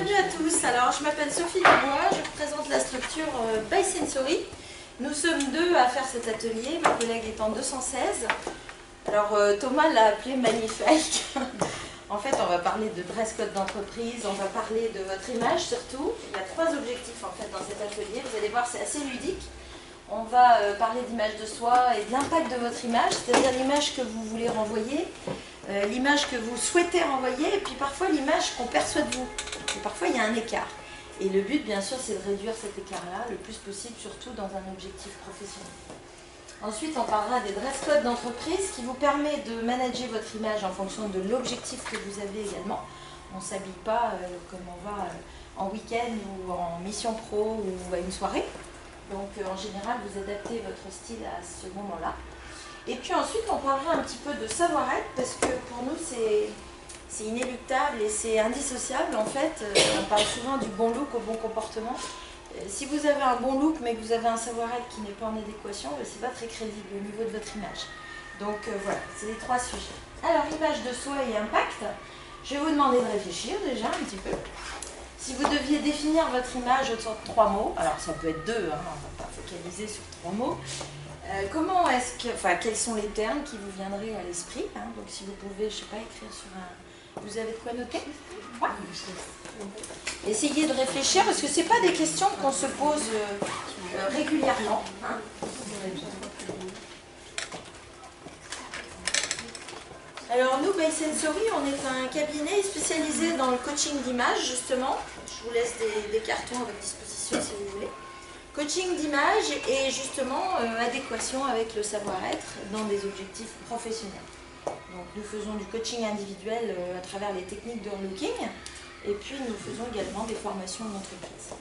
Bienvenue à tous. Alors, je m'appelle Sophie Dubois, je représente la structure By Sensory. Nous sommes deux à faire cet atelier, ma collègue étant 216. Alors, Thomas l'a appelé magnifique. En fait, on va parler de dress code d'entreprise, on va parler de votre image surtout. Il y a trois objectifs en fait dans cet atelier. Vous allez voir, c'est assez ludique. On va parler d'image de soi et de l'impact de votre image, c'est-à-dire l'image que vous voulez renvoyer, l'image que vous souhaitez renvoyer, et puis parfois l'image qu'on perçoit de vous. Et parfois, il y a un écart. Et le but, bien sûr, c'est de réduire cet écart-là le plus possible, surtout dans un objectif professionnel. Ensuite, on parlera des dress codes d'entreprise qui vous permet de manager votre image en fonction de l'objectif que vous avez également. On ne s'habille pas comme on va en week-end ou en mission pro ou à une soirée. Donc, en général, vous adaptez votre style à ce moment-là. Et puis ensuite, on parlera un petit peu de savoir-être parce que pour nous, c'est inéluctable et c'est indissociable. En fait, on parle souvent du bon look au bon comportement. Si vous avez un bon look mais que vous avez un savoir-être qui n'est pas en adéquation, c'est pas très crédible au niveau de votre image. Donc voilà, c'est les trois sujets. Alors, image de soi et impact. Je vais vous demander de réfléchir déjà un petit peu. Si vous deviez définir votre image autour de trois mots, alors ça peut être deux, hein, on ne va pas focaliser sur trois mots. Comment est-ce que, enfin, quels sont les termes qui vous viendraient à l'esprit, hein? Donc si vous pouvez, je sais pas, écrire sur un... Vous avez de quoi noter? Ouais. Essayez de réfléchir parce que ce n'est pas des questions qu'on se pose régulièrement. Hein. Alors nous, By Sensory, on est un cabinet spécialisé dans le coaching d'image, justement. Je vous laisse des cartons à votre disposition si vous voulez. Coaching d'image et justement adéquation avec le savoir-être dans des objectifs professionnels. Donc nous faisons du coaching individuel à travers les techniques de relooking et puis nous faisons également des formations en entreprise.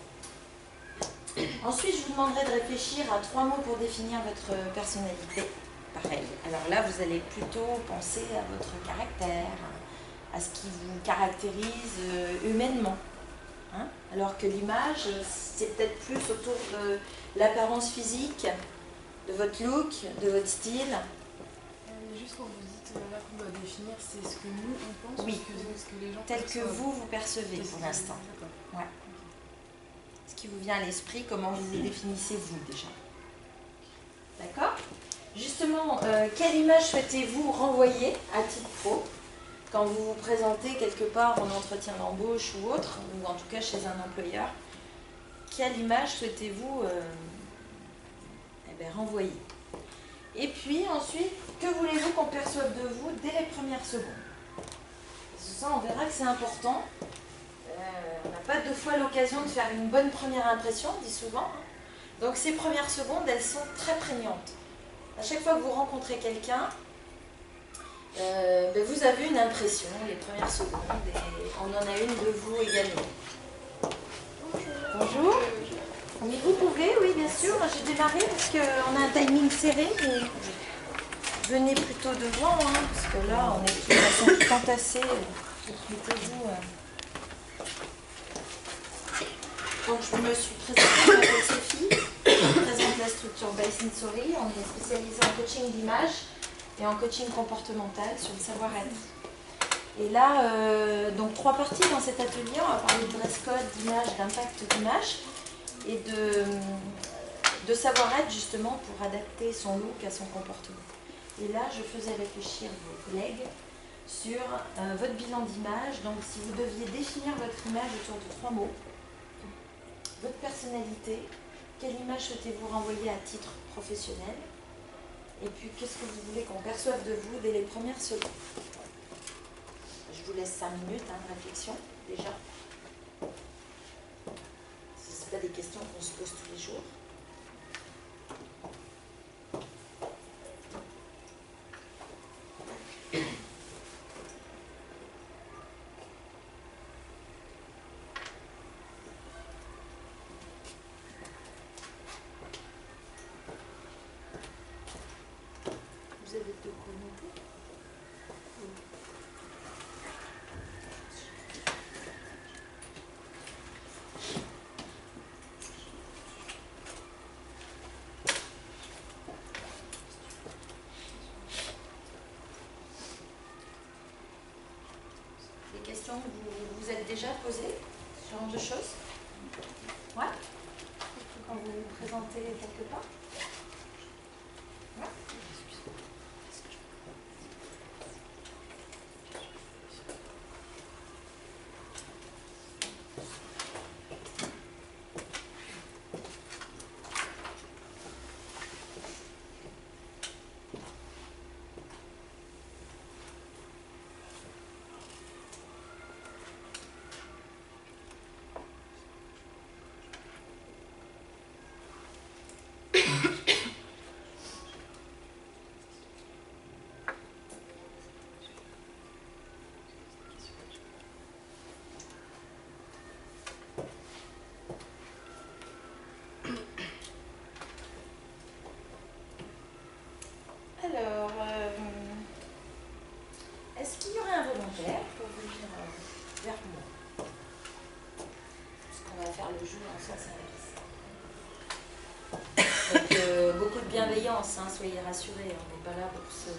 Ensuite, je vous demanderai de réfléchir à trois mots pour définir votre personnalité. Pareil. Alors là, vous allez plutôt penser à votre caractère, à ce qui vous caractérise humainement. Hein? Alors que l'image, c'est peut-être plus autour de l'apparence physique, de votre look, de votre style. Juste quand vous dites là qu'on doit définir, c'est ce que nous on pense, oui, ce que les gens tel perçoivent. Que vous percevez pour l'instant. Ouais. Ce qui vous vient à l'esprit, comment vous vous définissez vous déjà. D'accord? Justement, quelle image souhaitez-vous renvoyer à titre pro quand vous vous présentez quelque part en entretien d'embauche ou autre, ou en tout cas chez un employeur? Quelle image souhaitez-vous renvoyer? Et puis ensuite, que voulez-vous qu'on perçoive de vous dès les premières secondes? Ça, on verra que c'est important. On n'a pas deux fois l'occasion de faire une bonne première impression, on dit souvent. Donc ces premières secondes, elles sont très prégnantes. À chaque fois que vous rencontrez quelqu'un, vous avez une impression, les premières secondes, et on en a une de vous également. Bonjour. Mais vous pouvez, oui, bien sûr. J'ai démarré parce qu'on a un timing serré, mais venez plutôt devant, hein, parce que là, on est de toute façon tout entassés. Mettez-vous. Donc, je me suis présentée, je m'appelle Sophie. Je présente la structure By Sensory. On est spécialisé en coaching d'image et en coaching comportemental sur le savoir-être. Et là, donc trois parties dans cet atelier. On va parler de dress code, d'image, d'impact d'image et de savoir-être justement pour adapter son look à son comportement. Et là, je faisais réfléchir vos collègues sur votre bilan d'image. Donc, si vous deviez définir votre image autour de trois mots, votre personnalité, quelle image souhaitez-vous renvoyer à titre professionnel? Et puis, qu'est-ce que vous voulez qu'on perçoive de vous dès les premières secondes? Je vous laisse 5 minutes de réflexion, déjà. Ce ne sont pas des questions qu'on se pose tous les jours. Vous avez de quoi noter? Des questions que vous vous êtes déjà posées? différentes choses. Ouais. Quand vous vous présentez quelque part. Ouais. Alors, est-ce qu'il y aurait un volontaire pour venir vers moi? Parce qu'on va faire le jeu en sens inverse. Donc, beaucoup de bienveillance, hein, soyez rassurés. On n'est pas là pour se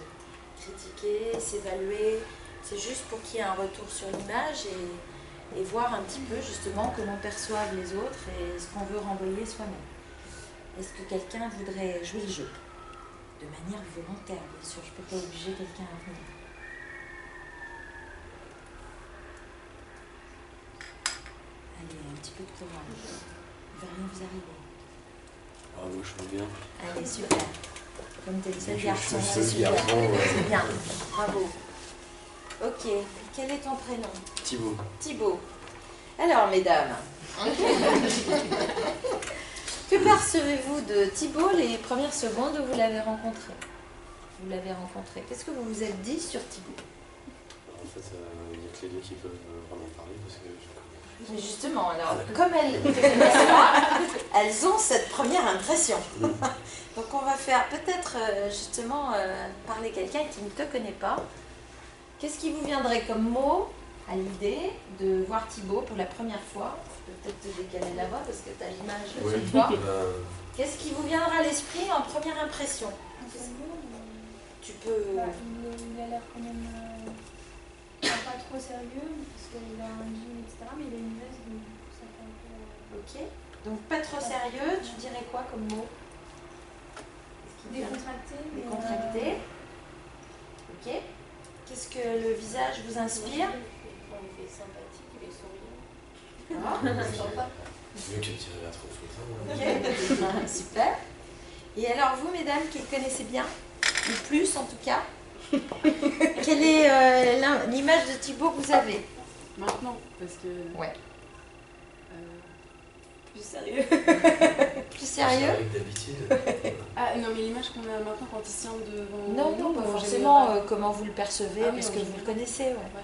critiquer, s'évaluer. C'est juste pour qu'il y ait un retour sur l'image et voir un petit peu justement comment perçoivent les autres et ce qu'on veut renvoyer soi-même. Est-ce que quelqu'un voudrait jouer le jeu? De manière volontaire, bien sûr, je ne peux pas obliger quelqu'un à venir. Allez, un petit peu de courage. Il ne va rien vous arriver. Ah, moi je veux bien. Allez, super. Comme tu es le seul garçon, Je suis c'est le seul super. garçon, ouais. C'est bien, bravo. Ok, quel est ton prénom? Thibaut. Thibaut. Alors, mesdames, que percevez-vous de Thibaut les premières secondes où vous l'avez rencontré? Qu'est-ce que vous vous êtes dit sur Thibaut? En fait, il n'y a que les deux qui peuvent vraiment parler parce que je connais. Mais justement, alors, comme elles ne connaissent pas, elles ont cette première impression. Donc on va faire peut-être justement parler quelqu'un qui ne te connaît pas. Qu'est-ce qui vous viendrait comme mot à l'idée de voir Thibaut pour la première fois? Je peux peut-être te décaler la voix parce que tu as l'image sur toi. Qu'est-ce qui vous viendra à l'esprit en première impression? Tu peux... Il a l'air quand même pas trop sérieux, parce qu'il a un jean, etc. Mais il a une veste, donc ça fait un peu... Ok. Donc pas trop sérieux, tu dirais quoi comme mot? Décontracté. Décontracté. Ok. Qu'est-ce que le visage vous inspire? Il est sympathique, il est souriant. Sympa. Mieux que de tirer la trop photo. Ok. Super. Et alors vous, mesdames, qui le connaissez bien, ou plus en tout cas, quelle est l'image de Thibaut que vous avez? Maintenant, parce que... Ouais. Plus sérieux. Plus sérieux? Avec d'habitude. Ah non, mais l'image qu'on a maintenant quand il se tient devant... Non, nous, pas en forcément général. comment vous le percevez, Ah oui, parce en que vous général. le connaissez. Ouais.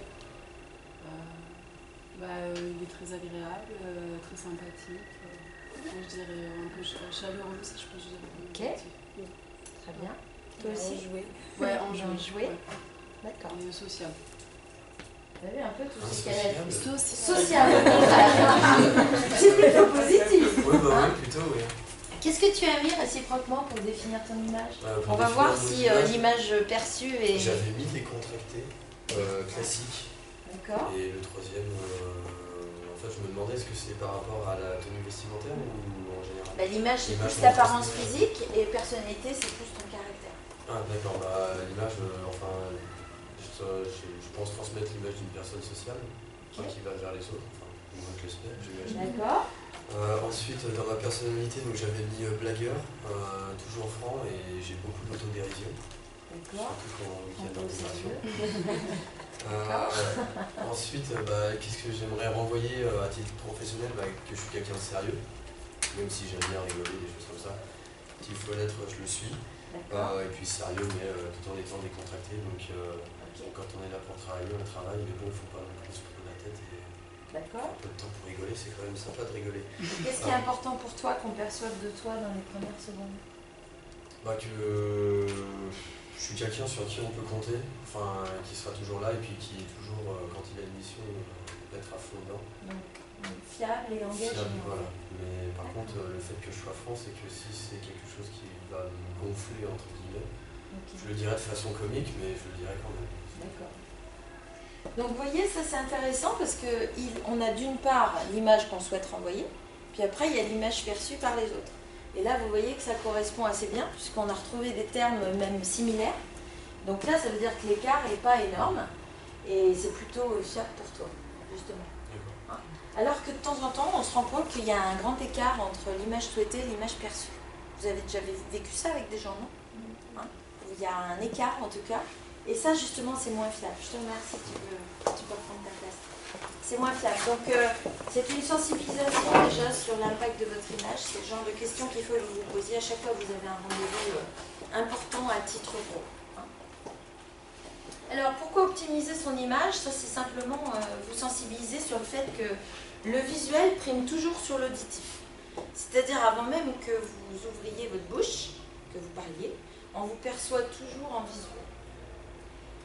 Il est très agréable, très sympathique. Moi, je dirais un peu chaleureux, ça je pense que je dirais. Ok. Très bien. Toi aussi? Enjoué. Ouais, Enjoué. Ouais. D'accord. Et social. Vous avez un peu tout ce Sociable. qu'elle a dit. Social, au contraire. C'est plutôt positif. Oui, bah oui, plutôt, oui. Qu'est-ce que tu as mis réciproquement pour définir ton image? Pour On va définir voir mon si image, l'image perçue est... J'avais mis décontracté, classique. D'accord. Et le troisième, en fait, je me demandais est-ce que c'est par rapport à la tenue vestimentaire ou en général? Bah, l'image, c'est L'image plus l'apparence montre- physique et personnalité, c'est plus ton caractère. Ah, d'accord, l'image, je pense transmettre l'image d'une personne sociale, qui va vers les autres, enfin, moi je l'espère, j'imagine. D'accord. Ensuite, dans ma personnalité, donc, j'avais mis blagueur, toujours franc, et j'ai beaucoup d'autodérision, D'accord. surtout quand il y a de Un peu l'intégration. D'accord. Ensuite, qu'est-ce que j'aimerais renvoyer à titre professionnel, que je suis quelqu'un de sérieux, même si j'aime bien rigoler, des choses comme ça. S'il faut l'être, je le suis. D'accord. Et puis sérieux, mais tout en étant décontracté. Donc, quand on est là pour travailler, on travaille, mais bon, il ne faut pas non plus se prendre la tête. Et D'accord. un peu de temps pour rigoler, c'est quand même sympa de rigoler. Qu'est-ce qui est important pour toi qu'on perçoive de toi dans les premières secondes? Que je suis quelqu'un sur qui on peut compter, qui sera toujours là et puis qui est toujours, quand il a une mission, être à fond dedans. Donc, fiable et engagé. Fiable, voilà. Mais par contre, le fait que je sois franc, c'est que si c'est quelque chose qui va me gonfler, entre guillemets, Ok. je le dirai de façon comique, mais je le dirai quand même. D'accord. Donc vous voyez, ça c'est intéressant parce qu'on a d'une part l'image qu'on souhaite renvoyer, puis après il y a l'image perçue par les autres. Et là vous voyez que ça correspond assez bien puisqu'on a retrouvé des termes même similaires. Donc là ça veut dire que l'écart n'est pas énorme et c'est plutôt fiable pour toi, justement. Hein? Alors que de temps en temps on se rend compte qu'il y a un grand écart entre l'image souhaitée et l'image perçue. Vous avez déjà vécu ça avec des gens, non? Hein? Il y a un écart en tout cas. Et ça, justement, c'est moins fiable. Je te remercie, tu peux prendre ta place. C'est moins fiable. Donc, c'est une sensibilisation déjà sur l'impact de votre image. C'est le genre de questions qu'il faut que vous vous posiez à chaque fois que vous avez un rendez-vous important à titre pro. Hein. Alors, pourquoi optimiser son image? Ça, c'est simplement vous sensibiliser sur le fait que le visuel prime toujours sur l'auditif. C'est-à-dire, avant même que vous ouvriez votre bouche, que vous parliez, on vous perçoit toujours en visuel.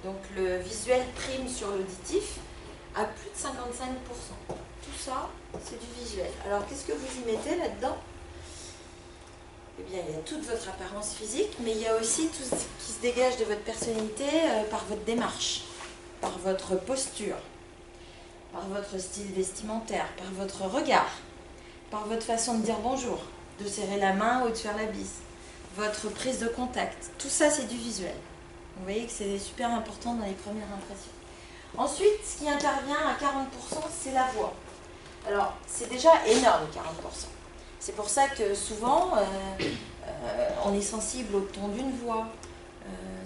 Donc le visuel prime sur l'auditif à plus de 55%. Tout ça, c'est du visuel. Alors qu'est-ce que vous y mettez là-dedans? Eh bien, il y a toute votre apparence physique, mais il y a aussi tout ce qui se dégage de votre personnalité par votre démarche, par votre posture, par votre style vestimentaire, par votre regard, par votre façon de dire bonjour, de serrer la main ou de faire la bise, votre prise de contact. Tout ça, c'est du visuel. Vous voyez que c'est super important dans les premières impressions. Ensuite, ce qui intervient à 40%, c'est la voix. Alors, c'est déjà énorme, 40%. C'est pour ça que souvent, on est sensible au ton d'une voix,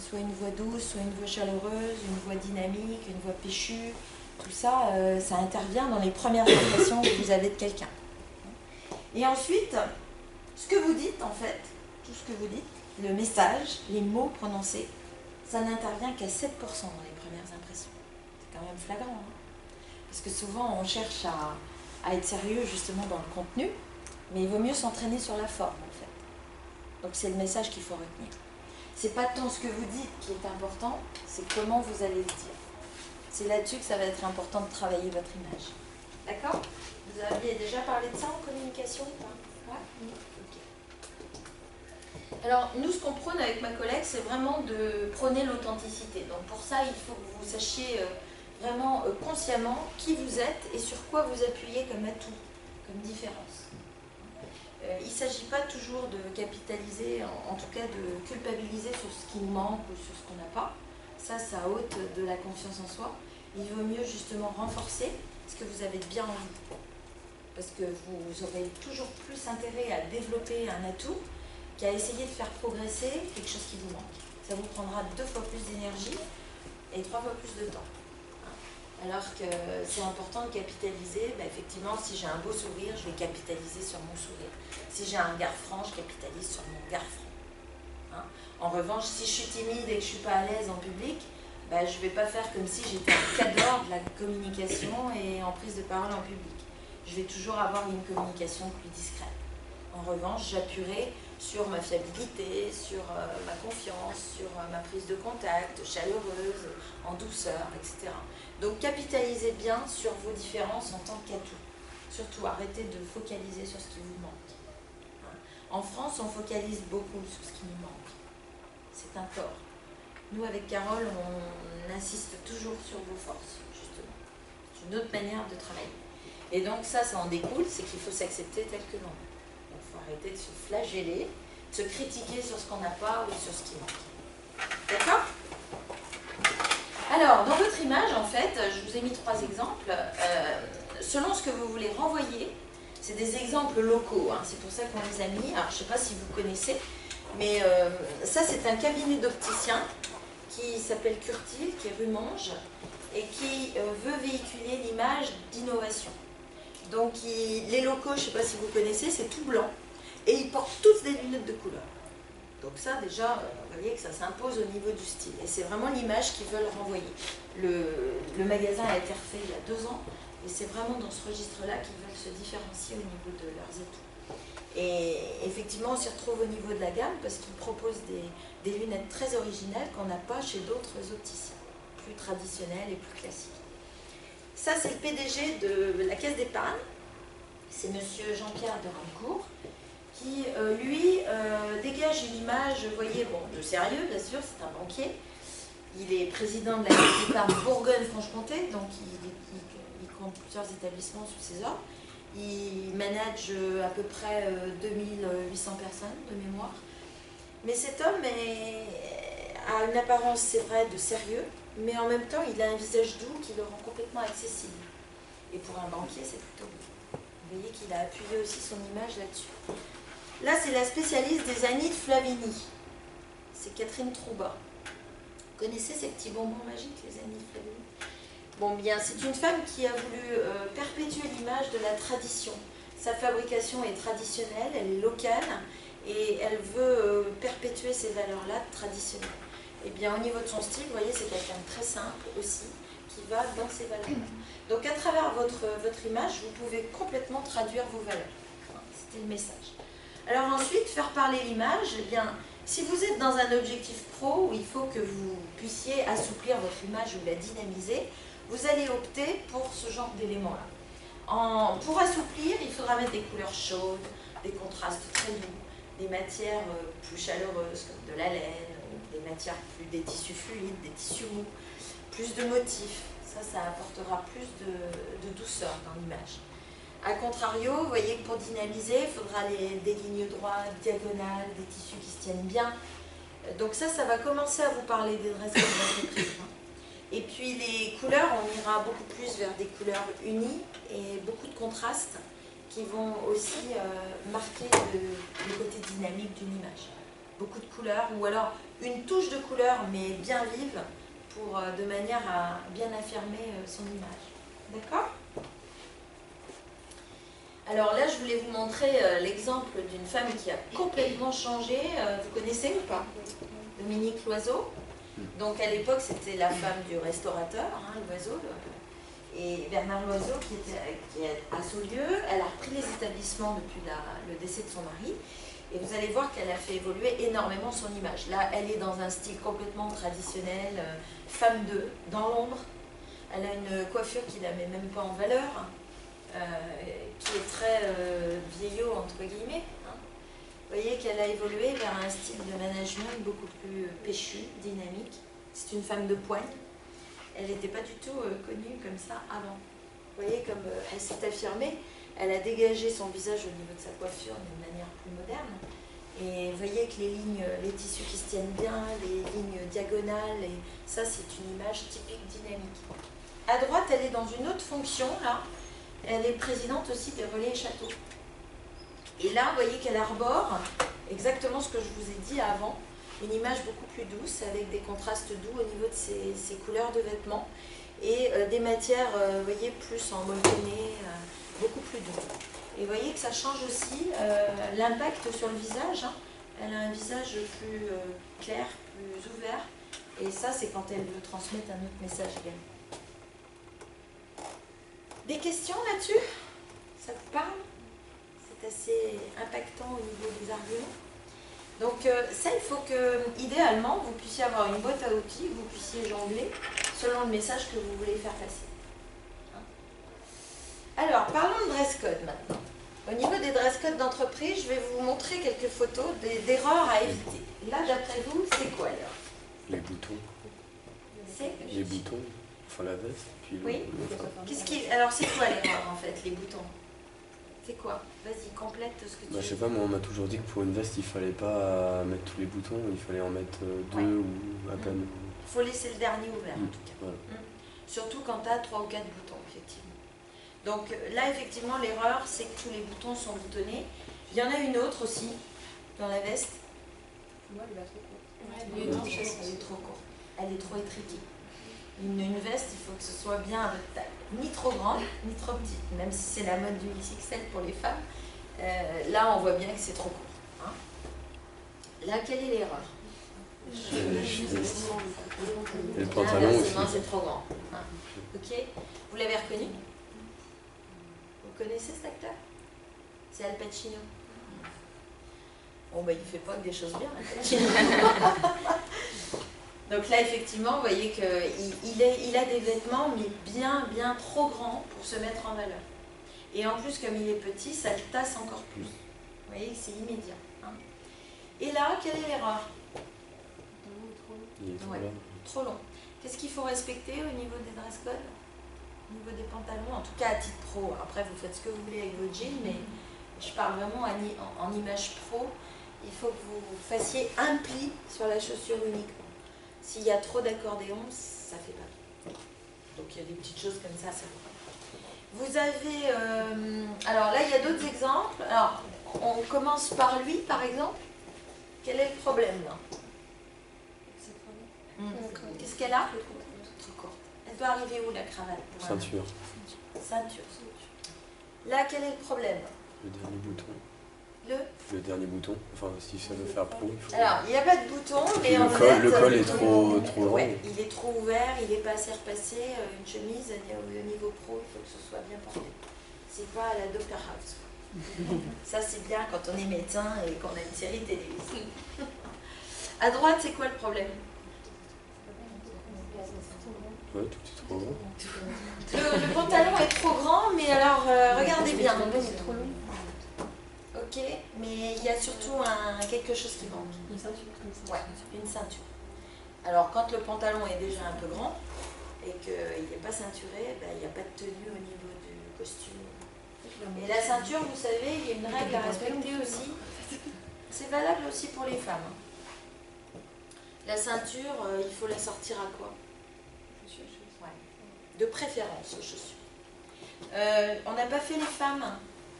soit une voix douce, soit une voix chaleureuse, une voix dynamique, une voix péchue. Tout ça, ça intervient dans les premières impressions que vous avez de quelqu'un. Et ensuite, ce que vous dites, en fait, tout ce que vous dites, le message, les mots prononcés, ça n'intervient qu'à 7% dans les premières impressions. C'est quand même flagrant. Hein, parce que souvent, on cherche à être sérieux justement dans le contenu, mais il vaut mieux s'entraîner sur la forme, en fait. Donc c'est le message qu'il faut retenir. C'est pas tant ce que vous dites qui est important, c'est comment vous allez le dire. C'est là-dessus que ça va être important de travailler votre image. D'accord? Vous aviez déjà parlé de ça en communication ou pas? Ouais? Ok. Alors, nous, ce qu'on prône avec ma collègue, c'est vraiment de prôner l'authenticité. Donc, pour ça, il faut que vous sachiez vraiment consciemment qui vous êtes et sur quoi vous appuyez comme atout, comme différence. Il ne s'agit pas toujours de capitaliser, en tout cas de culpabiliser sur ce qui nous manque ou sur ce qu'on n'a pas. Ça ôte de la confiance en soi. Il vaut mieux justement renforcer ce que vous avez bien en vous. Parce que vous aurez toujours plus intérêt à développer un atout qu'à essayer de faire progresser quelque chose qui vous manque. Ça vous prendra 2 fois plus d'énergie et 3 fois plus de temps. Alors que c'est important de capitaliser, effectivement, si j'ai un beau sourire, je vais capitaliser sur mon sourire. Si j'ai un regard franc, je capitalise sur mon regard franc. En revanche, si je suis timide et que je ne suis pas à l'aise en public, je ne vais pas faire comme si j'étais un cadre de la communication et en prise de parole en public. Je vais toujours avoir une communication plus discrète. En revanche, j'appuierai sur ma fiabilité, sur ma confiance, sur ma prise de contact, chaleureuse, en douceur, etc. Donc capitalisez bien sur vos différences en tant qu'atout. Surtout, arrêtez de focaliser sur ce qui vous manque. En France, on focalise beaucoup sur ce qui nous manque. C'est un tort. Nous, avec Carole, on insiste toujours sur vos forces, justement. C'est une autre manière de travailler. Et donc ça en découle, c'est qu'il faut s'accepter tel que l'on est. Donc il faut arrêter de se flageller, de se critiquer sur ce qu'on n'a pas ou sur ce qui manque. D'accord? Alors, dans votre image, en fait, je vous ai mis 3 exemples. Selon ce que vous voulez renvoyer, c'est des exemples locaux, hein, c'est pour ça qu'on les a mis. Alors, je ne sais pas si vous connaissez, mais ça, c'est un cabinet d'opticien qui s'appelle Curtil, qui est rue Monge, et qui veut véhiculer l'image d'innovation. Donc, les locaux, je ne sais pas si vous connaissez, c'est tout blanc, et ils portent tous des lunettes de couleur. Donc ça, déjà, vous voyez que ça s'impose au niveau du style. Et c'est vraiment l'image qu'ils veulent renvoyer. Le magasin a été refait il y a 2 ans, et c'est vraiment dans ce registre-là qu'ils veulent se différencier au niveau de leurs atouts. Et effectivement, on s'y retrouve au niveau de la gamme, parce qu'ils proposent des lunettes très originales qu'on n'a pas chez d'autres opticiens, plus traditionnels et plus classiques. Ça, c'est le PDG de la Caisse d'épargne, c'est monsieur Jean-Pierre de Rancourt, qui, lui, dégage une image, vous voyez, bon, de sérieux, bien sûr, c'est un banquier. Il est président de la Caisse d'épargne Bourgogne-Franche-Comté, donc il compte plusieurs établissements sous ses ordres. Il manage à peu près 2800 personnes de mémoire. Mais cet homme a une apparence, c'est vrai, de sérieux, mais en même temps, il a un visage doux qui le rend complètement accessible. Et pour un banquier, c'est plutôt beau. Vous voyez qu'il a appuyé aussi son image là-dessus. Là, c'est la spécialiste des Anides Flavini. C'est Catherine Troubat. Vous connaissez ces petits bonbons magiques, les Anides Flavini? Bon, bien, c'est une femme qui a voulu perpétuer l'image de la tradition. Sa fabrication est traditionnelle, elle est locale, et elle veut perpétuer ces valeurs-là traditionnelles. Et bien, au niveau de son style, vous voyez, c'est quelqu'un de très simple aussi, qui va dans ces valeurs-là. Donc, à travers votre image, vous pouvez complètement traduire vos valeurs. C'était le message. Alors ensuite, faire parler l'image, eh bien, si vous êtes dans un objectif pro où il faut que vous puissiez assouplir votre image ou la dynamiser, vous allez opter pour ce genre d'éléments-là. Pour assouplir, il faudra mettre des couleurs chaudes, des contrastes très doux, des matières plus chaleureuses comme de la laine, des tissus fluides, des tissus mous, plus de motifs. Ça apportera plus de douceur dans l'image. A contrario, vous voyez que pour dynamiser, il faudra des lignes droites, diagonales, des tissus qui se tiennent bien. Donc ça va commencer à vous parler des dress codes d'entreprise. Et puis les couleurs, on ira beaucoup plus vers des couleurs unies et beaucoup de contrastes qui vont aussi marquer le côté dynamique d'une image. Beaucoup de couleurs, ou alors une touche de couleur mais bien vive, de manière à bien affirmer son image. D'accord ? Alors là, je voulais vous montrer l'exemple d'une femme qui a complètement changé. Vous connaissez ou pas? Dominique Loiseau. Donc à l'époque, c'était la femme du restaurateur, Loiseau. Et Bernard Loiseau, qui est à Saulieu, elle a repris les établissements depuis le décès de son mari. Et vous allez voir qu'elle a fait évoluer énormément son image. Là, elle est dans un style complètement traditionnel, femme de, dans l'ombre. Elle a une coiffure qui ne la met même pas en valeur, qui est très vieillot, entre guillemets. Vous voyez qu'elle a évolué vers un style de management beaucoup plus péchu, dynamique. C'est une femme de poigne. Elle n'était pas du tout connue comme ça avant. Vous voyez comme elle s'est affirmée. Elle a dégagé son visage au niveau de sa coiffure d'une manière plus moderne. Et vous voyez que les tissus qui se tiennent bien, les lignes diagonales, et ça c'est une image typique dynamique. À droite, elle est dans une autre fonction, là. Elle est présidente aussi des Relais et Châteaux. Et là, vous voyez qu'elle arbore exactement ce que je vous ai dit avant, une image beaucoup plus douce, avec des contrastes doux au niveau de ses couleurs de vêtements, et des matières, vous voyez, plus en molletonné, beaucoup plus doux. Et vous voyez que ça change aussi l'impact sur le visage. Elle a un visage plus clair, plus ouvert. Et ça, c'est quand elle veut transmettre un autre message également. Des questions là-dessus? Ça vous parle? C'est assez impactant au niveau des arguments. Donc ça, il faut que, idéalement, vous puissiez avoir une boîte à outils, vous puissiez jongler selon le message que vous voulez faire passer. Alors, parlons de dress code maintenant. Au niveau des dress codes d'entreprise, je vais vous montrer quelques photos d'erreurs à éviter. Là, d'après vous, c'est quoi l'erreur? Les boutons. C'est Les boutons, enfin la veste, puis oui. Alors, c'est quoi l'erreur en fait, les boutons? C'est quoi? Vas-y, complète ce que tu je sais pas, moi on m'a toujours dit que pour une veste, il fallait pas mettre tous les boutons, il fallait en mettre deux ou à peine. Il faut laisser le dernier ouvert en tout cas. Voilà. Surtout quand tu as 3 ou 4 boutons, effectivement. Donc là, effectivement, l'erreur, c'est que tous les boutons sont boutonnés. Il y en a une autre aussi, dans la veste. Moi, elle est trop courte. Elle est trop courte. Elle est trop étriquée. Une veste, il faut que ce soit bien à votre taille. Ni trop grande, ni trop petite. Même si c'est la mode du XXL pour les femmes, là, on voit bien que c'est trop court. Là, quelle est l'erreur? Et le pantalon aussi. C'est trop grand. Ok. Vous l'avez reconnu? Vous connaissez cet acteur? C'est Al Pacino. Bon, bah, il fait pas que des choses bien, Al Pacino. Donc là, effectivement, vous voyez qu'il a des vêtements, mais bien trop grands pour se mettre en valeur. Et en plus, comme il est petit, ça le tasse encore plus. Vous voyez que c'est immédiat. Et là, quelle est l'erreur? Il est trop Ouais. là. trop long. Qu'est-ce qu'il faut respecter au niveau des dress codes? Au niveau des pantalons, en tout cas à titre pro. Après, vous faites ce que vous voulez avec vos jeans, mais je parle vraiment en image pro. Il faut que vous fassiez un pli sur la chaussure uniquement. S'il y a trop d'accordéon, ça fait pas. Donc il y a des petites choses comme ça va pas. Vous avez... alors là, il y a d'autres exemples. Alors, on commence par lui, par exemple. Quel est le problème, là? Qu'est-ce qu'elle a? Trop courte. Elle doit arriver où, la cravate? Ceinture. Ceinture. Là, quel est le problème? Le dernier bouton. Le dernier bouton. Enfin, si ça veut faire pro, il faut... Alors, il n'y a pas de bouton, mais en col, fait... le col est trop long. Ouais, il est trop ouvert, il n'est pas assez repassé. Une chemise, au niveau pro, il faut que ce soit bien porté. C'est pas à la Dr House. Ça, c'est bien quand on est médecin et qu'on a une série télévisée. À droite, c'est quoi le problème? Ouais, tout est trop grand. Le pantalon est trop grand, mais alors, regardez bien. Ok, mais il y a surtout quelque chose qui manque. Une ceinture comme ça. Ouais, une ceinture. Alors, quand le pantalon est déjà un peu grand et qu'il n'est pas ceinturé, ben, il n'y a pas de tenue au niveau du costume. Et la ceinture, vous savez, il y a une règle à respecter aussi. C'est valable aussi pour les femmes. La ceinture, il faut la sortir à quoi? Ouais. De préférence aux chaussures. On n'a pas fait les femmes.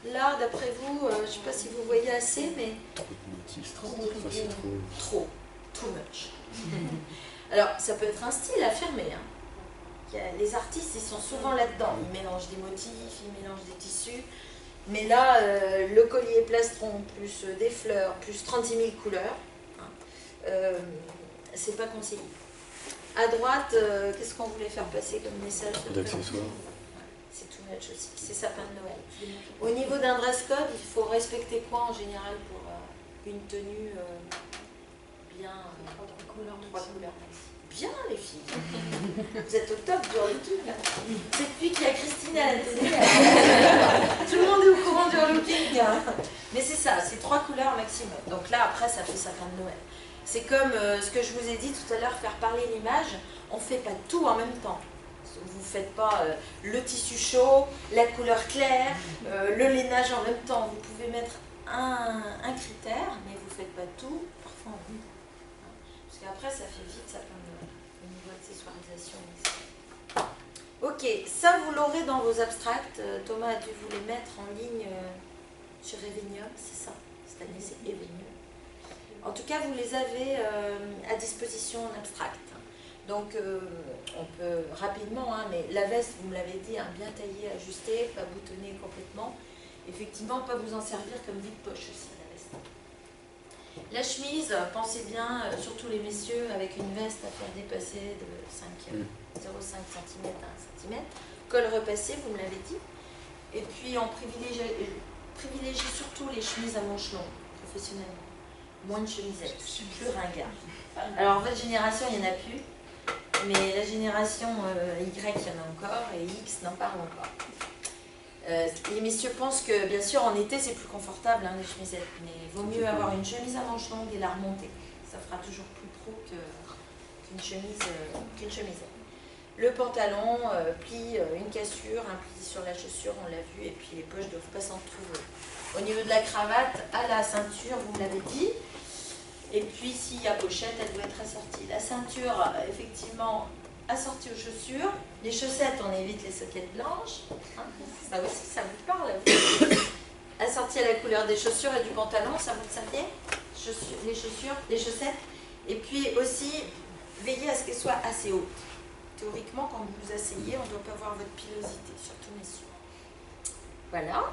Là, d'après vous, je ne sais pas si vous voyez assez, mais... Trop de motifs. Enfin, c'est trop... Trop. Too much. Alors, ça peut être un style affirmé. Hein. Les artistes, ils sont souvent là-dedans. Ils mélangent des motifs, ils mélangent des tissus. Mais là, le collier plastron, plus des fleurs, plus 36 000 couleurs, c'est pas conseillé. À droite, qu'est-ce qu'on voulait faire passer comme message? D'accessoires. C'est tout much aussi. C'est sapin de Noël. Au niveau d'un dress code, il faut respecter quoi en général pour une tenue bien... trois couleurs. Bien, les filles. Vous êtes au top du relooking. C'est depuis qu'il y a Christine à la télé. Tout le monde est au courant du relooking. Mais c'est ça, c'est 3 couleurs maximum. Donc là, après, ça fait sapin de Noël. C'est comme ce que je vous ai dit tout à l'heure, faire parler l'image. On ne fait pas tout en même temps. Vous ne faites pas le tissu chaud, la couleur claire, le lainage en même temps. Vous pouvez mettre un critère, mais vous ne faites pas tout parfois en même temps. Parce qu'après, ça fait vite sapin de Noël, au niveau accessoirisation. Ok, ça vous l'aurez dans vos abstracts. Thomas a dû vous les mettre en ligne sur Evenium, c'est ça. Cette année, c'est Evenium. En tout cas, vous les avez à disposition en abstract. Donc, on peut rapidement, hein, mais la veste, vous me l'avez dit, hein, bien taillée, ajustée, pas boutonnée complètement. Effectivement, pas vous en servir comme vide-poche aussi, la veste. La chemise, pensez bien, surtout les messieurs, avec une veste à faire dépasser de 0,5 cm à 1 cm. Col repassé, vous me l'avez dit. Et puis, on privilégie surtout les chemises à manches longues, professionnellement. Moins de chemisettes, plus ringard. Alors, votre génération, il n'y en a plus. Mais la génération Y, il y en a encore, et X n'en parle encore. Les messieurs pensent que, bien sûr, en été, c'est plus confortable, hein, les chemisettes, mais il vaut mieux avoir une chemise à manches longues et la remonter. Ça fera toujours plus pro qu'une chemisette. Le pantalon, pli, une cassure, un pli sur la chaussure, on l'a vu, et puis les poches ne doivent pas s'en trouver. Au niveau de la cravate, à la ceinture, vous me l'avez dit. Et puis, s'il y a pochette, elle doit être assortie. La ceinture, effectivement, assortie aux chaussures. Les chaussettes, on évite les soquettes blanches. Hein, ça aussi, ça vous parle. Assortie à la couleur des chaussures et du pantalon, ça vous le saviez? Les chaussures, les chaussettes. Et puis aussi, veillez à ce qu'elles soient assez hautes. Théoriquement, quand vous vous asseyez, on ne doit pas voir votre pilosité, surtout messieurs. Voilà.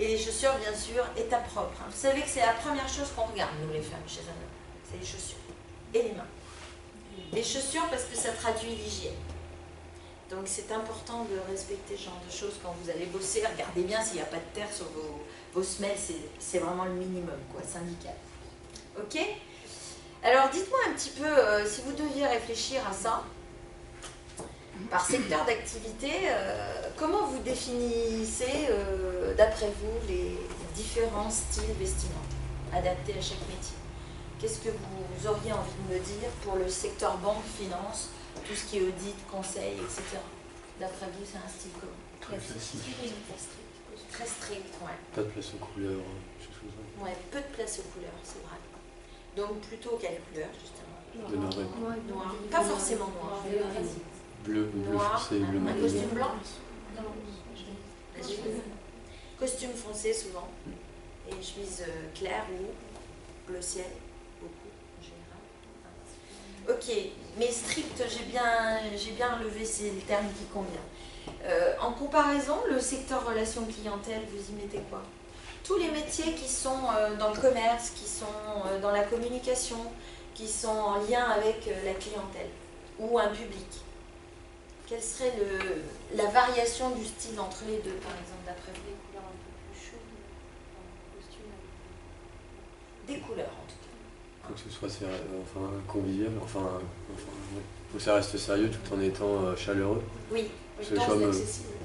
Et les chaussures, bien sûr, état propre. Vous savez que c'est la première chose qu'on regarde, nous les femmes, chez un homme. C'est les chaussures. Et les mains. Les chaussures, parce que ça traduit l'hygiène. Donc c'est important de respecter ce genre de choses quand vous allez bosser. Regardez bien s'il n'y a pas de terre sur vos semelles. C'est vraiment le minimum, quoi, syndical. Ok? Alors dites-moi un petit peu, si vous deviez réfléchir à ça, par secteur d'activité, comment vous définissez, d'après vous, les différents styles vestimentaires adaptés à chaque métier? Qu'est-ce que vous auriez envie de me dire pour le secteur banque, finance, tout ce qui est audit, conseil, etc. D'après vous, c'est un style comment? Très classique. Très strict, ouais. Pas de place aux couleurs, choses comme ça. Ouais, peu de place aux couleurs, c'est vrai. Donc plutôt quelle couleur, justement? De noir. Noir. Pas forcément noir. Bleu Noir, foncé, bleu un marine. costume blanc. Costume foncé souvent. Et chemise claire ou bleu ciel, beaucoup en général. Ok, mais strict, j'ai bien relevé, c'est le terme qui convient. En comparaison, le secteur relations clientèle, vous y mettez quoi? Tous les métiers qui sont dans le commerce, qui sont dans la communication, qui sont en lien avec la clientèle ou un public. Quelle serait la variation du style entre les deux, par exemple, d'après vous? Des couleurs un peu plus chaudes, costume. Des couleurs, en tout cas. Faut que ce soit convivial, ouais. Faut que ça reste sérieux tout en étant chaleureux. Oui. Parce que comme,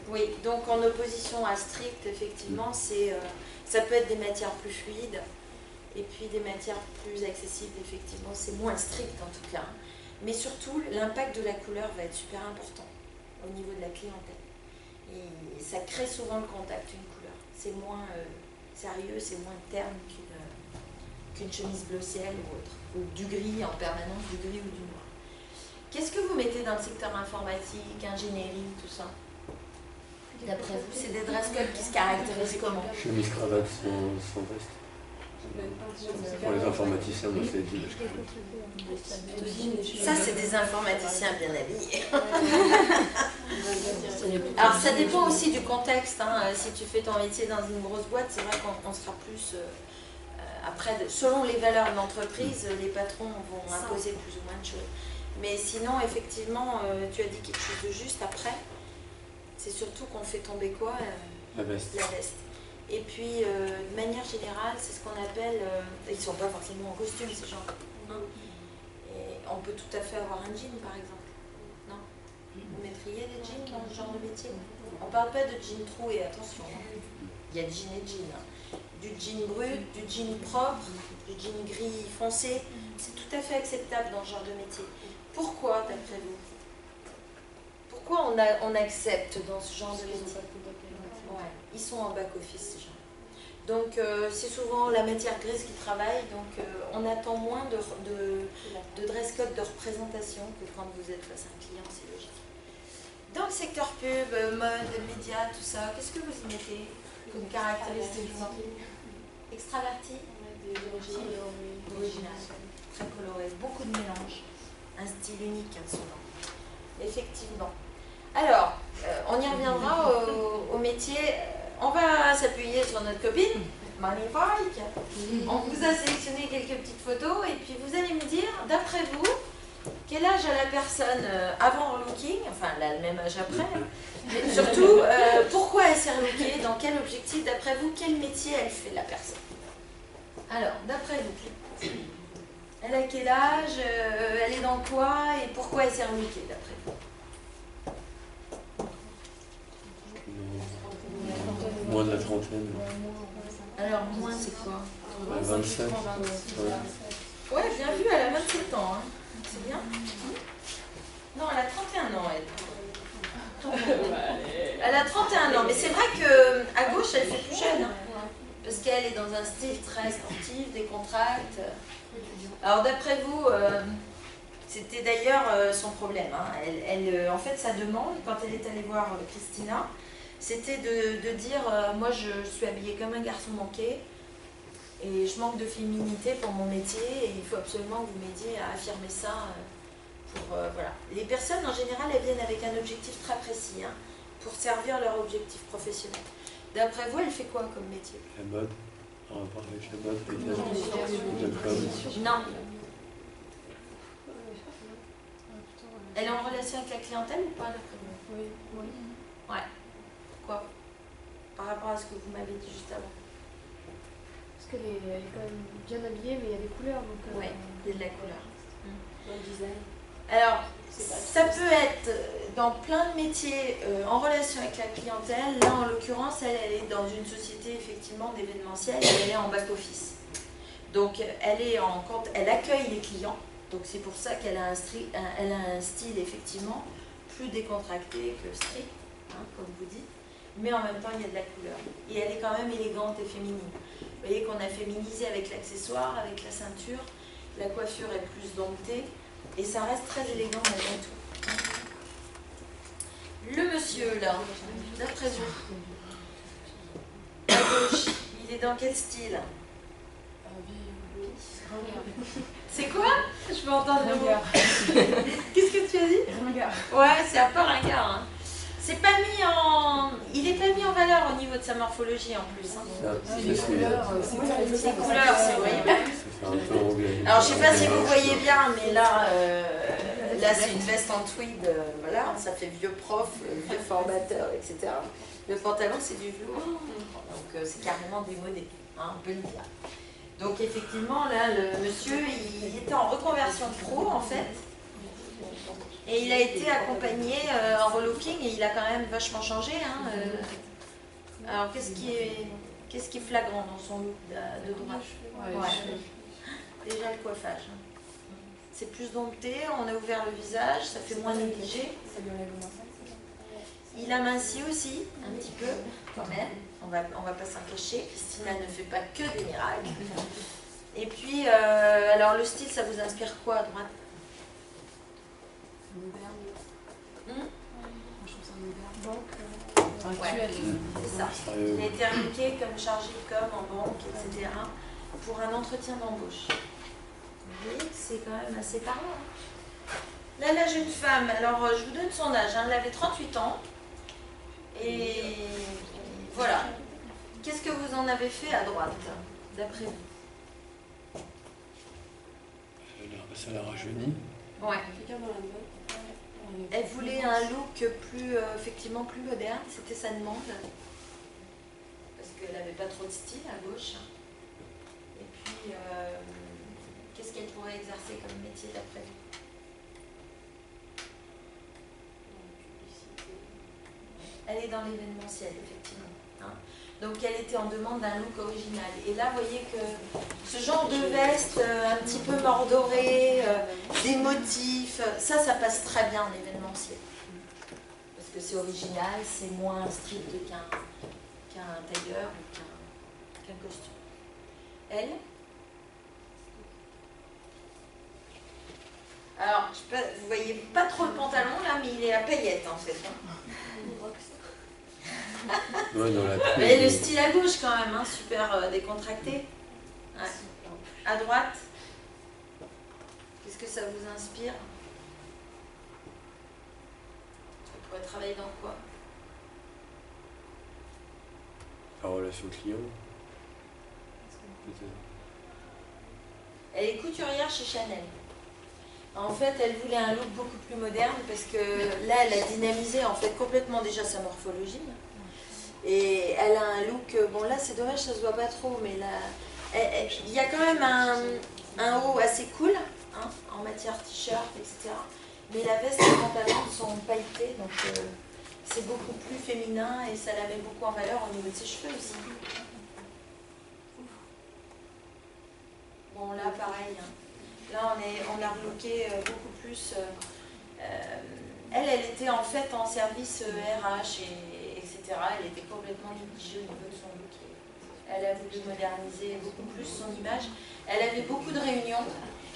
Oui, donc en opposition à strict, effectivement, ça peut être des matières plus fluides et puis des matières plus accessibles, effectivement, c'est moins strict en tout cas. Mais surtout, l'impact de la couleur va être super important au niveau de la clientèle. Et ça crée souvent le contact, une couleur. C'est moins sérieux, c'est moins terne qu'une chemise bleu ciel ou autre. Ou du gris en permanence, du gris ou du noir. Qu'est-ce que vous mettez dans le secteur informatique, ingénierie, tout ça? D'après vous, c'est des dress codes qui se caractérisent comment? chemise cravate sans veste. Pour les informaticiens, moi c'est dit. Ça, c'est des informaticiens bien habillés. Alors, ça dépend aussi du contexte. Hein. Si tu fais ton métier dans une grosse boîte, c'est vrai qu'on sera plus... après, selon les valeurs de l'entreprise, les patrons vont imposer plus ou moins de choses. Mais sinon, effectivement, tu as dit quelque chose de juste après. C'est surtout qu'on fait tomber quoi? La veste. La veste. Et puis, de manière générale, c'est ce qu'on appelle... ils ne sont pas forcément en costume, ces gens. Hein. Et on peut tout à fait avoir un jean, par exemple. Non? Vous mettriez des jeans dans ce genre de métier? On ne parle pas de jean troué, attention. Hein. Il y a jean et jean. Hein. Du jean brut, du jean propre, du jean gris foncé. C'est tout à fait acceptable dans ce genre de métier. Pourquoi, d'après vous? Pourquoi on accepte dans ce genre de métier? Ouais, ils sont en back-office, ces gens. Donc, c'est souvent la matière grise qui travaille, donc on attend moins de dress code, de représentation que quand vous êtes face à un client, c'est logique. Dans le secteur pub, mode, médias, tout ça, qu'est-ce que vous y mettez comme caractéristique? Extraverti? Original. Très coloré, beaucoup de mélange. Un style unique, hein, souvent. Effectivement. Alors, on y reviendra au métier. On va s'appuyer sur notre copine, magnifique. On vous a sélectionné quelques petites photos et puis vous allez me dire, d'après vous, quel âge a la personne avant relooking, enfin elle a le même âge après, hein, mais surtout, pourquoi elle s'est relookée, dans quel objectif, d'après vous, quel métier elle fait la personne? Alors, d'après vous, elle a quel âge, elle est dans quoi et pourquoi elle s'est relookée, d'après vous? Moins de la trentaine. Alors, moins, c'est quoi? 27. Ouais, bien vu, elle a 27 ans. Hein. C'est bien. Non, elle a 31 ans, elle. Elle a 31 ans, mais c'est vrai qu'à gauche, elle fait plus jeune. Hein, parce qu'elle est dans un style très sportif, décontracte. Alors, d'après vous, c'était d'ailleurs son problème. Hein. En fait, sa demande, quand elle est allée voir Christina, c'était de dire moi je suis habillée comme un garçon manqué et je manque de féminité pour mon métier et il faut absolument que vous m'aidiez à affirmer ça. Voilà. Les personnes en général elles viennent avec un objectif très précis hein, pour servir leur objectif professionnel. D'après vous, elle fait quoi comme métier? La mode, en rapport avec la mode, le club. Non. Elle est en relation avec la clientèle ou pas d'après vous? Oui. Ouais. Quoi? Par rapport à ce que vous m'avez dit juste avant. Parce qu'elle est quand même bien habillée, mais il y a des couleurs. Donc, ouais, il y a de la couleur. Dans le design. Alors, ça peut être dans plein de métiers en relation avec la clientèle. Là, en l'occurrence, elle est dans une société effectivement d'événementiel et elle est en back-office. Donc elle accueille les clients, donc c'est pour ça qu'elle a elle a un style effectivement plus décontracté que strict, hein, comme vous dites, mais en même temps il y a de la couleur. Et elle est quand même élégante et féminine. Vous voyez qu'on a féminisé avec l'accessoire, avec la ceinture, la coiffure est plus domptée, et ça reste très élégant malgré tout. Le monsieur là, d'après vous, à gauche, il est dans quel style? C'est quoi? Je peux entendre le mot. Qu'est-ce que tu as dit? Ringard. Ouais, c'est un peu ringard. Hein. C'est pas mis en... Il n'est pas mis en valeur au niveau de sa morphologie en plus. Hein. Les couleurs, c'est clair. Ses couleurs, c'est voyez bien. Ça fait un peu anglais. Alors je sais pas si vous voyez bien, mais là, là c'est une veste en tweed, voilà, ça fait vieux prof, vieux formateur, etc. Le pantalon c'est du velours, donc c'est carrément démodé, hein, on peut le dire. Donc effectivement là, le monsieur, il était en reconversion pro en fait, et il a été accompagné en relooking et il a quand même vachement changé. Hein, alors qu'est-ce qui est flagrant dans son look de droite? Ouais. Déjà le coiffage. C'est plus dompté, on a ouvert le visage, ça fait moins négligé. Il a minci aussi, un petit peu, quand même. On va pas s'en cacher. Christina ne fait pas que des miracles. Et puis, alors le style, ça vous inspire quoi à droite? Moderne. Je trouve ça moderne. Actuel. C'est ça. Il a été remarqué comme chargé de com en banque, etc. pour un entretien d'embauche. Vous voyez que c'est quand même assez parlant. Hein. Là, la jeune femme, alors je vous donne son âge, hein, elle avait 38 ans. Et voilà. Qu'est-ce que vous en avez fait à droite, d'après vous? Ça l'a rajeuni. Ouais. Elle voulait un look plus, effectivement, plus moderne, c'était sa demande. Parce qu'elle n'avait pas trop de style à gauche. Et puis, qu'est-ce qu'elle pourrait exercer comme métier d'après vous? Elle est dans l'événementiel, effectivement. Hein. Donc elle était en demande d'un look original. Et là, vous voyez que ce genre de veste un petit peu mordorée, des motifs, ça passe très bien en événementiel. Parce que c'est original, c'est moins strict qu'un tailleur ou qu'un costume. Elle? Alors, vous voyez pas trop le pantalon là, mais il est à paillettes en fait. Hein. Ouais, dans la Et le style à gauche quand même, hein, super décontracté. Ouais. À droite, qu'est-ce que ça vous inspire? Ça pourrait travailler dans quoi? La relation client. Peut-être. Elle est couturière chez Chanel. En fait, elle voulait un look beaucoup plus moderne parce que là, elle a dynamisé en fait complètement déjà sa morphologie. Et elle a un look, bon là c'est dommage, ça se voit pas trop, mais là, il y a quand même un haut assez cool, hein, en matière t-shirt, etc. Mais la veste et le pantalon sont pailletés, donc c'est beaucoup plus féminin et ça la met beaucoup en valeur au niveau de ses cheveux aussi. Bon là pareil, hein. Là on a relooké beaucoup plus. Elle était en fait en service RH etc. Elle était complètement négligée au niveau de son look. Elle a voulu moderniser beaucoup plus son image. Elle avait beaucoup de réunions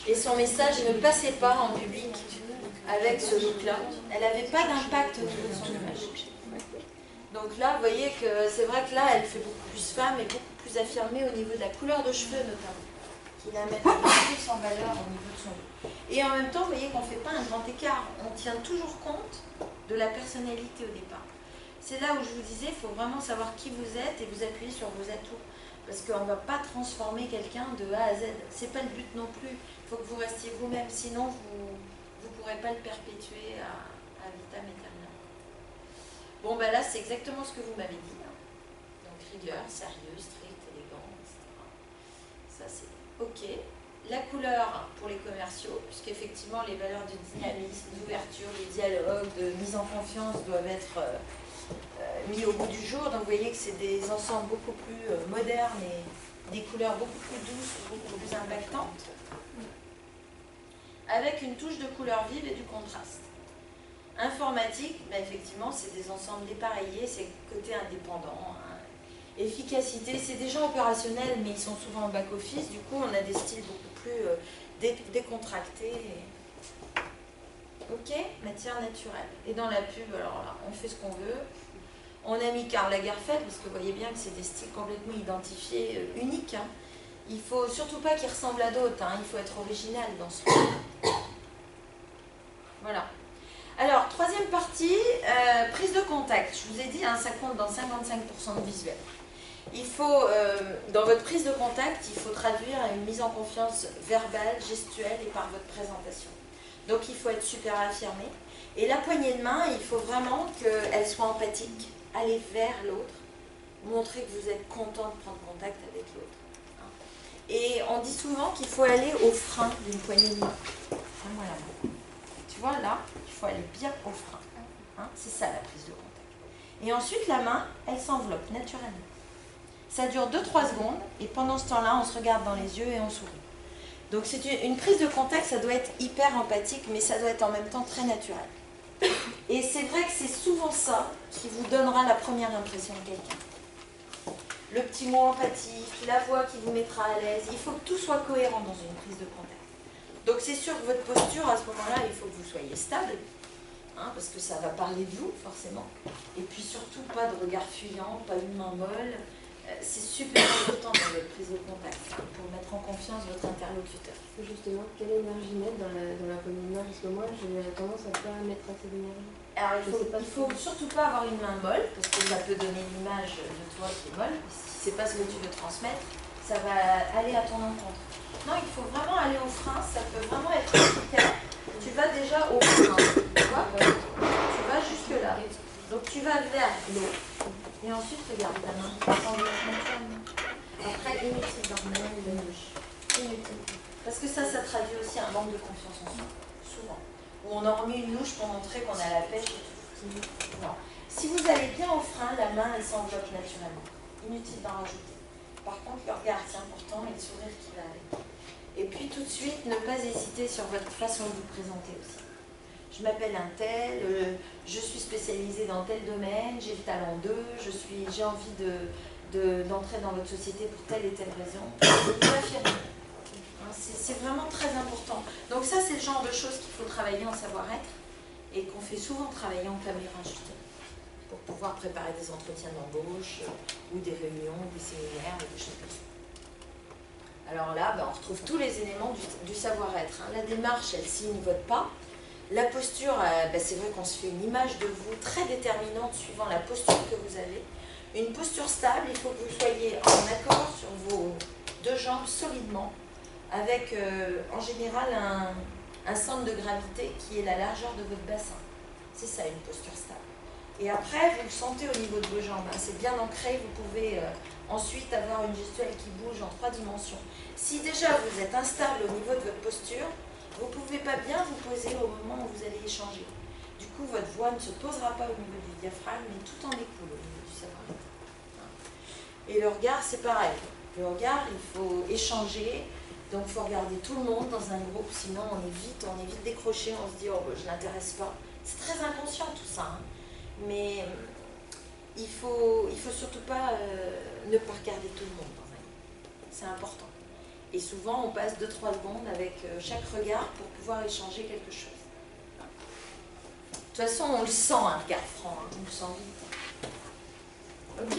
et son message ne passait pas en public avec ce look-là. Elle n'avait pas d'impact au niveau de son image. Donc là, vous voyez que c'est vrai que là, elle fait beaucoup plus femme et beaucoup plus affirmée au niveau de la couleur de cheveux notamment, qui la met beaucoup plus en valeur au niveau de son look. Et en même temps, vous voyez qu'on ne fait pas un grand écart. On tient toujours compte de la personnalité au départ. C'est là où je vous disais, il faut vraiment savoir qui vous êtes et vous appuyer sur vos atouts. Parce qu'on ne va pas transformer quelqu'un de A à Z. Ce n'est pas le but non plus. Il faut que vous restiez vous-même, sinon vous ne pourrez pas le perpétuer à vitam aeternam. Bon, ben là, c'est exactement ce que vous m'avez dit. Hein. Donc, rigueur, sérieux, strict, élégant, etc. Ça, c'est OK. La couleur pour les commerciaux, puisqu'effectivement, les valeurs de dynamisme, d'ouverture, de dialogue, de mise en confiance doivent être mis au bout du jour. Donc, vous voyez que c'est des ensembles beaucoup plus modernes des couleurs beaucoup plus douces, beaucoup plus impactantes, avec une touche de couleur vive et du contraste. Informatique, ben effectivement, c'est des ensembles dépareillés, c'est côté indépendant. Hein. Efficacité, c'est des gens opérationnels, mais ils sont souvent en back-office, du coup on a des styles beaucoup plus décontractés. Ok, matière naturelle. Et dans la pub, alors là, on fait ce qu'on veut. On a mis Karl Lagerfeld, parce que vous voyez bien que c'est des styles complètement identifiés, uniques. Hein. Il ne faut surtout pas qu'ils ressemblent à d'autres, hein. Il faut être original dans ce truc. Voilà. Alors, troisième partie, prise de contact. Je vous ai dit, hein, ça compte dans 55% de visuel. Il faut, dans votre prise de contact, il faut traduire une mise en confiance verbale, gestuelle et par votre présentation. Donc, il faut être super affirmé. Et la poignée de main, il faut vraiment qu'elle soit empathique, aller vers l'autre, montrer que vous êtes content de prendre contact avec l'autre. Hein. Et on dit souvent qu'il faut aller au frein d'une poignée de main. Tiens-moi la main. Tu vois, là, il faut aller bien au frein. Hein. C'est ça la prise de contact. Et ensuite, la main, elle s'enveloppe naturellement. Ça dure 2-3 secondes, et pendant ce temps-là, on se regarde dans les yeux et on sourit. Donc c'est une prise de contact, ça doit être hyper empathique, mais ça doit être en même temps très naturel. Et c'est vrai que c'est souvent ça qui vous donnera la première impression de quelqu'un. Le petit mot empathique, la voix qui vous mettra à l'aise, il faut que tout soit cohérent dans une prise de contact. Donc c'est sûr que votre posture, à ce moment-là, il faut que vous soyez stable, hein, parce que ça va parler de vous, forcément. Et puis surtout, pas de regard fuyant, pas une main molle. C'est super important dans votre prise de contact, hein, pour mettre en confiance votre interlocuteur. Justement, quelle énergie mettre dans la poignée de main? Parce que moi, j'ai tendance à ne pas mettre assez d'énergie. Alors, il faut surtout pas avoir une main molle, parce que ça peut donner l'image de toi qui est molle. Si c'est pas ce que tu veux transmettre, ça va aller à ton encontre. Non, il faut vraiment aller au frein, ça peut vraiment être efficace. Tu vas déjà au frein, tu vois, tu vas jusque là. Donc tu vas vers l'eau. Et ensuite, regarde ta main. Après, inutile d'emmener le louche. Inutile. Parce que ça traduit aussi un manque de confiance en soi. Souvent. Où on a remis une louche pour montrer qu'on a la pêche et tout. Non. Si vous allez bien au frein, la main, elle s'enveloppe naturellement. Inutile d'en rajouter. Par contre, le regard, c'est important, et le sourire qui va avec. Et puis, tout de suite, ne pas hésiter sur votre façon de vous présenter aussi. Je m'appelle un tel, je suis spécialisée dans tel domaine, j'ai le talent d'eux, j'ai envie d'entrer dans votre société pour telle et telle raison. C'est vraiment très important. Donc ça, c'est le genre de choses qu'il faut travailler en savoir-être et qu'on fait souvent travailler en caméra, justement, pour pouvoir préparer des entretiens d'embauche ou des réunions, des séminaires, des choses comme ça. Alors là, on retrouve tous les éléments du savoir-être. Hein. La démarche, elle signe votre pas. La posture, c'est vrai qu'on se fait une image de vous très déterminante suivant la posture que vous avez. Une posture stable, il faut que vous soyez en accord sur vos deux jambes solidement, avec en général un centre de gravité qui est la largeur de votre bassin. C'est ça une posture stable. Et après, vous le sentez au niveau de vos jambes, hein, c'est bien ancré, vous pouvez ensuite avoir une gestuelle qui bouge en 3 dimensions. Si déjà vous êtes instable au niveau de votre posture, vous ne pouvez pas bien vous poser au moment où vous allez échanger. Du coup, votre voix ne se posera pas au niveau du diaphragme, mais tout en découle au niveau du savoir-être. Et le regard, c'est pareil. Le regard, il faut échanger, donc il faut regarder tout le monde dans un groupe, sinon on est vite décroché, on se dit « oh, je ne l'intéresse pas ». C'est très inconscient tout ça, hein. Mais il faut surtout pas ne pas regarder tout le monde dans un groupe. C'est important. Et souvent, on passe 2-3 secondes avec chaque regard pour pouvoir échanger quelque chose. De toute façon, on le sent, un regard franc, hein, on le sent vite. Ok?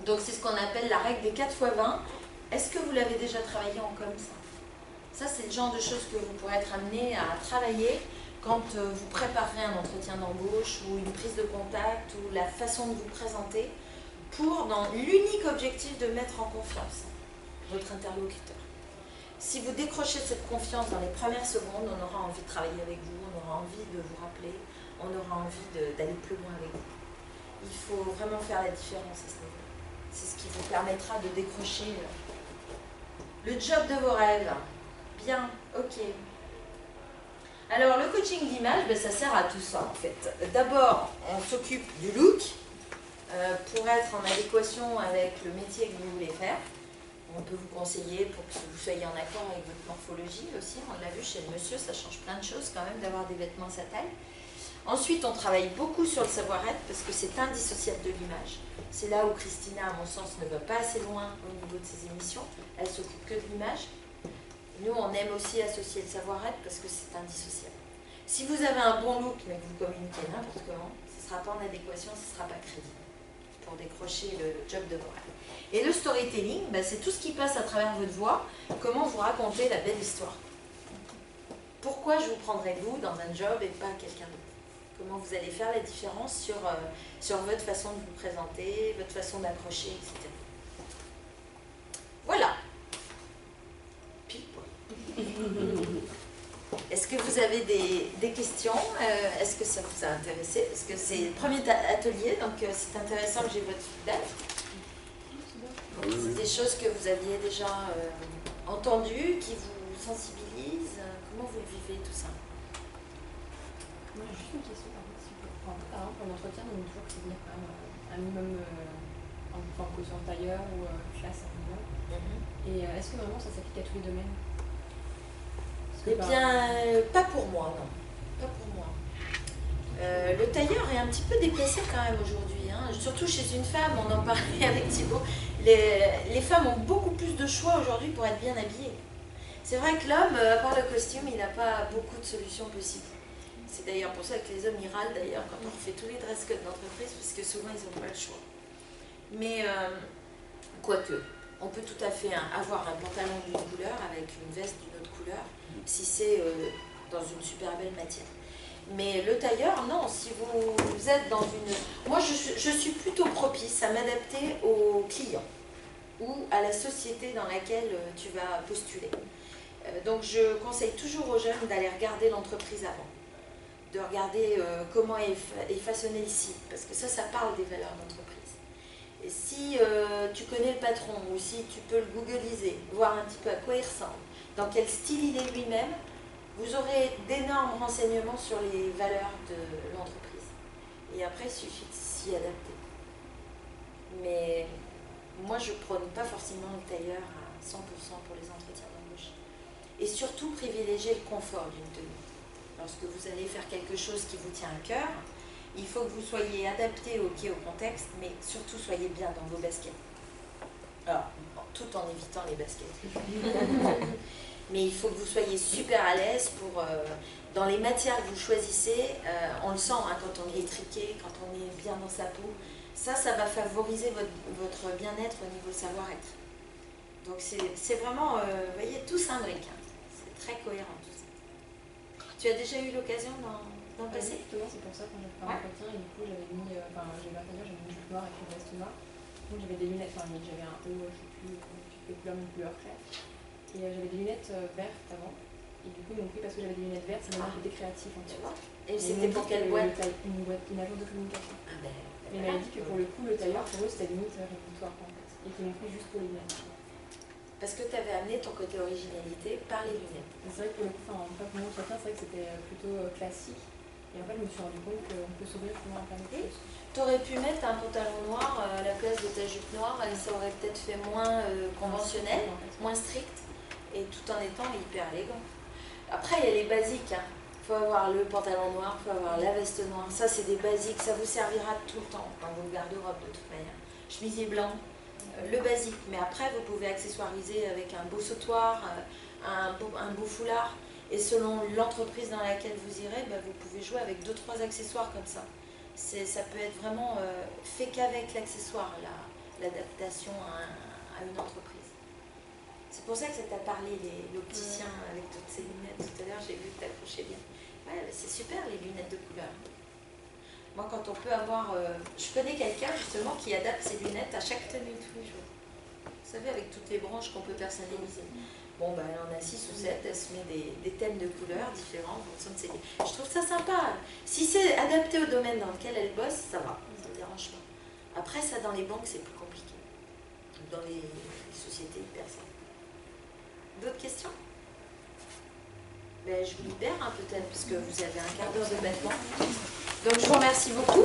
Donc, c'est ce qu'on appelle la règle des 4 x 20. Est-ce que vous l'avez déjà travaillé en comme ça? Ça, c'est le genre de choses que vous pourrez être amené à travailler quand vous préparerez un entretien d'embauche ou une prise de contact ou la façon de vous présenter pour, dans l'unique objectif de mettre en confiance votre interlocuteur. Si vous décrochez cette confiance dans les premières secondes, on aura envie de travailler avec vous, on aura envie de vous rappeler, on aura envie d'aller plus loin avec vous. Il faut vraiment faire la différence à ce niveau-là. C'est ce qui vous permettra de décrocher le job de vos rêves. Bien, ok. Alors le coaching d'image, ça sert à tout ça en fait. D'abord, on s'occupe du look pour être en adéquation avec le métier que vous voulez faire. On peut vous conseiller pour que vous soyez en accord avec votre morphologie aussi. On l'a vu chez le monsieur, ça change plein de choses quand même d'avoir des vêtements à sa taille. Ensuite, on travaille beaucoup sur le savoir-être parce que c'est indissociable de l'image. C'est là où Christina, à mon sens, ne va pas assez loin au niveau de ses émissions. Elle s'occupe que de l'image. Nous, on aime aussi associer le savoir-être parce que c'est indissociable. Si vous avez un bon look mais que vous communiquez n'importe comment, ce ne sera pas en adéquation, ce ne sera pas crédible pour décrocher le job de morale. Et le storytelling, c'est tout ce qui passe à travers votre voix, comment vous racontez la belle histoire. Pourquoi je vous prendrai vous dans un job et pas quelqu'un d'autre? Comment vous allez faire la différence sur votre façon de vous présenter, votre façon d'accrocher, etc. Voilà. Pile poil. Est-ce que vous avez des questions? Est-ce que ça vous a intéressé? Parce que c'est le premier atelier, donc c'est intéressant que j'ai votre feedback. C'est des choses que vous aviez déjà entendues, qui vous sensibilisent. Comment vous vivez tout ça? Moi, j'ai juste une question. Par exemple, en entretien, on dit toujours que c'est venir quand même un minimum en caution tailleur ou classe un minimum. Et est-ce que vraiment ça s'applique à tous les domaines? Eh bien, pas pour moi, non. Pas pour moi. Le tailleur est un petit peu déplacé quand même aujourd'hui, hein. Surtout chez une femme, on en parlait avec Thibaut. Les femmes ont beaucoup plus de choix aujourd'hui pour être bien habillées. C'est vrai que l'homme, à part le costume, il n'a pas beaucoup de solutions possibles. C'est d'ailleurs pour ça que les hommes, ils râlent d'ailleurs quand on refait tous les dress codes d'entreprise, parce que souvent, ils n'ont pas le choix. Mais, quoique, on peut tout à fait avoir un pantalon d'une couleur avec une veste d'une autre couleur, si c'est dans une super belle matière. Mais le tailleur, non, si vous êtes dans une... Moi, je suis plutôt propice à m'adapter aux clients ou à la société dans laquelle tu vas postuler. Donc, je conseille toujours aux jeunes d'aller regarder l'entreprise avant, de regarder comment est façonné le site, parce que ça parle des valeurs d'entreprise. Et si tu connais le patron, ou si tu peux le googliser, voir un petit peu à quoi il ressemble, dans quel style il est lui-même, vous aurez d'énormes renseignements sur les valeurs de l'entreprise. Et après, il suffit de s'y adapter. Mais moi, je ne prône pas forcément le tailleur à 100% pour les entretiens d'embauche. Et surtout, privilégier le confort d'une tenue. Lorsque vous allez faire quelque chose qui vous tient à cœur, il faut que vous soyez adapté au contexte, mais surtout soyez bien dans vos baskets. Alors, tout en évitant les baskets. Mais il faut que vous soyez super à l'aise pour, dans les matières que vous choisissez, on le sent hein, quand on est étriqué, quand on est bien dans sa peau. Ça va favoriser votre bien-être au niveau savoir-être. Donc c'est vraiment, vous voyez, tout s'imbrique. Hein. C'est très cohérent tout ça. Tu as déjà eu l'occasion d'en passer? Justement, c'est pour ça qu'on a fait un entretien et du coup j'avais mis, j'avais mis une jupe noire avec une veste noire. Donc j'avais des lunettes, j'avais un haut, je sais plus, les couleurs, une couleur claire. Et j'avais des lunettes vertes avant. Et du coup, ils m'ont pris parce que j'avais des lunettes vertes, ça m'a un peu créatif en fait. Et c'était pour quelle boîte? Une agence de communication. Ah ben, mais il m'a dit que pour le coup, le tailleur, pour eux, c'était limite rédhibitoire en fait. Et qu'ils m'ont pris juste pour les lunettes. Parce que tu avais amené ton côté originalité par les lunettes. C'est vrai que pour le coup, en fait, pour mon entretien, c'est vrai que c'était plutôt classique. Et en fait, je me suis rendu compte qu'on peut s'ouvrir souvent à plein de choses. Tu aurais pu mettre un pantalon noir à la place de ta jupe noire, et ça aurait peut-être fait moins conventionnel, moins strict, et tout en étant hyper élégant. Après, il y a les basiques. Il faut avoir le pantalon noir, il faut avoir la veste noire. Ça, c'est des basiques. Ça vous servira tout le temps dans vos garde-robes de toute manière. Chemisier blanc, le basique. Mais après, vous pouvez accessoiriser avec un beau sautoir, un beau foulard. Et selon l'entreprise dans laquelle vous irez, vous pouvez jouer avec 2-3 accessoires comme ça. Ça peut être vraiment fait qu'avec l'accessoire, l'adaptation à une entreprise. C'est pour ça que ça t'a parlé, l'opticien avec toutes ces lunettes. Tout à l'heure, j'ai vu que t'accrochais bien. Ouais, c'est super les lunettes de couleur. Moi, quand on peut avoir... je connais quelqu'un justement qui adapte ses lunettes à chaque tenue tous les jours. Vous savez, avec toutes les branches qu'on peut personnaliser. Bon, elle en a 6 ou 7, elle se met des thèmes de couleurs différents. Je trouve ça sympa. Si c'est adapté au domaine dans lequel elle bosse, ça va, ça ne me dérange pas. Après, ça, dans les banques, c'est plus compliqué. Dans les sociétés, personne. D'autres questions? Je vous libère peut-être, parce que vous avez un quart d'heure de battement. Donc, je vous remercie beaucoup.